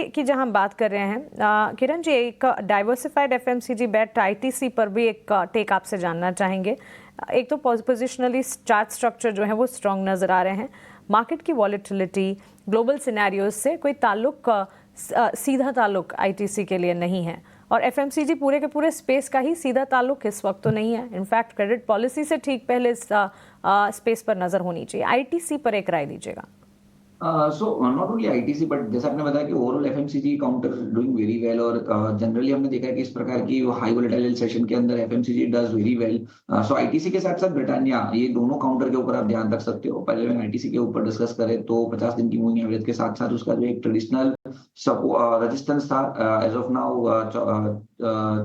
की जहां हम बात कर रहे हैं, किरण जी, एक डाइवर्सिफाइड एफएमसीजी बेट आईटीसी पर भी एक टेक आपसे जानना चाहेंगे। एक तो पोजिशनली चार्ट स्ट्रक्चर जो है वो स्ट्रॉन्ग नज़र आ रहे हैं, मार्केट की वॉलेटिलिटी, ग्लोबल सिनेरियोज से कोई ताल्लुक, सीधा ताल्लुक आईटीसी के लिए नहीं है, और एफएमसीजी पूरे के पूरे स्पेस का ही सीधा ताल्लुक इस वक्त तो नहीं है। इनफैक्ट क्रेडिट पॉलिसी से ठीक पहले इस स्पेस पर नज़र होनी चाहिए। आईटीसी पर एक राय दीजिएगा। So not only ITC but जैसा आपने बताया कि overall FMCG counter doing very well, और जनरली हमने देखा है कि इस प्रकार की हाई वोलेटाइल सेशन के अंदर FMCG does very well. So ITC के साथ साथ ब्रिटानिया, ये दोनों काउंटर के ऊपर आप ध्यान रख सकते हो। पहले मैं आईटीसी के ऊपर डिस्कस करें तो 50 दिन की मूविंग एवरेज के साथ साथ उसका जो एक ट्रेडिशनल रेजिस्टेंस था एज ऑफ नाउ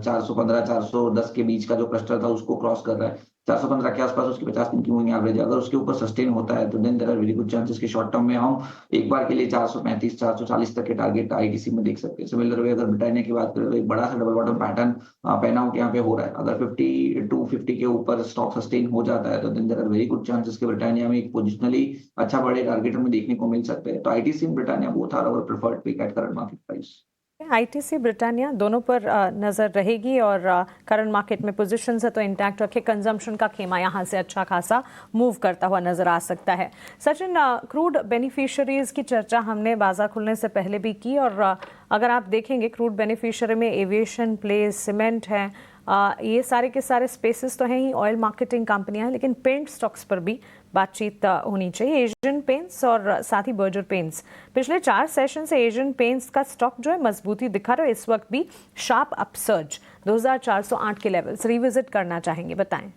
415 410 के बीच का जो क्लस्टर था उसको क्रॉस कर रहा है। 415 के आसपास उसकी 50 दिन की मूविंग एवरेज है। अगर उसके ऊपर सस्टेन होता है तो then there are very good chances कि शॉर्ट टर्म में हम एक बार के लिए 435 440 तक के टारगेट आईटीसी में देख सकते हैं। सिमिलर वे अगर ब्रिटानिया की बात करें तो एक बड़ा सा double bottom pattern pan out यहाँ पे हो रहा है। अगर 50 के ऊपर स्टॉक सस्टेन हो जाता है तो then there are very good chances कि ब्रिटानिया में एक पोजिशनली अच्छा बड़े टारगेट हमें देखने को मिल सकते हैं। तो ITC and Britannia both are our preferred pick at current market price. ITC Britannia दोनों पर नज़र रहेगी, और करंट मार्केट में पोजीशन है तो इंटैक्ट रखे। कंजम्पशन का खेमा यहाँ से अच्छा खासा मूव करता हुआ नज़र आ सकता है। सचिन, क्रूड बेनिफिशियरीज की चर्चा हमने बाजार खुलने से पहले भी की, और अगर आप देखेंगे क्रूड बेनिफिशियरी में एविएशन प्लेज, सीमेंट है, ये सारे के सारे स्पेसेस तो हैं ही, ऑयल मार्केटिंग कंपनियां हैं, लेकिन पेंट स्टॉक्स पर भी बातचीत होनी चाहिए। एशियन पेंट्स और साथ ही बर्जर पेंट्स, पिछले 4 सेशन से एशियन पेंट्स का स्टॉक जो है मजबूती दिखा रहा है। इस वक्त भी शार्प अपसर्ज 2408 के लेवल्स रिविजिट करना चाहेंगे, बताएं।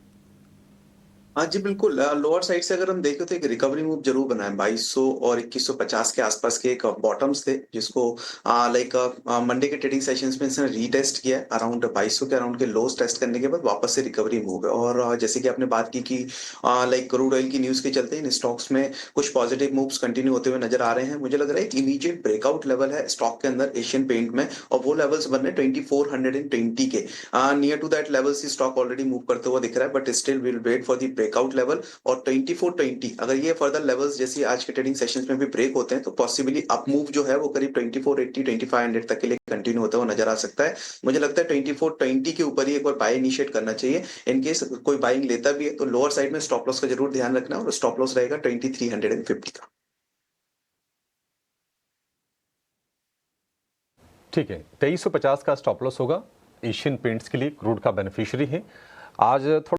हाँ जी, बिल्कुल। लोअर साइड से अगर हम देखें तो एक रिकवरी मूव जरूर बना है। 2200 और 2150 के आसपास के एक बॉटम्स थे जिसको लाइक मंडे के ट्रेडिंग सेशंस में इसने रीटेस्ट किया है। अराउंड 2200 के अराउंड के लोस टेस्ट करने के बाद वापस से रिकवरी मूव है। और जैसे कि आपने बात की कि लाइक क्रूड ऑयल की न्यूज के चलते इन स्टॉक्स में कुछ पॉजिटिव मूव्स कंटिन्यू होते हुए नजर आ रहे हैं। मुझे लग रहा है एक इमीडिएट ब्रेकआउट लेवल है स्टॉक के अंदर एशियन पेंट में, और वो लेवल्स बन रहे 2420 के near to that levels stock already move करते हुआ दिख रहा है, but still will wait for the breakout level. और 2420 अगर ये फर्दर लेवल्स जैसे आज के ट्रेडिंग सेशंस में भी ब्रेक होते हैं तो पॉसिबली अप मूव जो है वो करीब 2480 2500 तक के लिए कंटिन्यू होता हुआ नजर आ सकता है। मुझे लगता है 2420 के ऊपर ही एक बार बाय इनिशिएट करना चाहिए। इनकेस कोई बाइंग लेता भी है तो लोअर साइड में स्टॉप लॉस का जरूर ध्यान रखना, और स्टॉप लॉस रहेगा 2350 का। ठीक है, 2350 का स्टॉप लॉस होगा। एशियन पेंट्स के लिए क्रूड का बेनिफिशियरी है। आज थोड़ा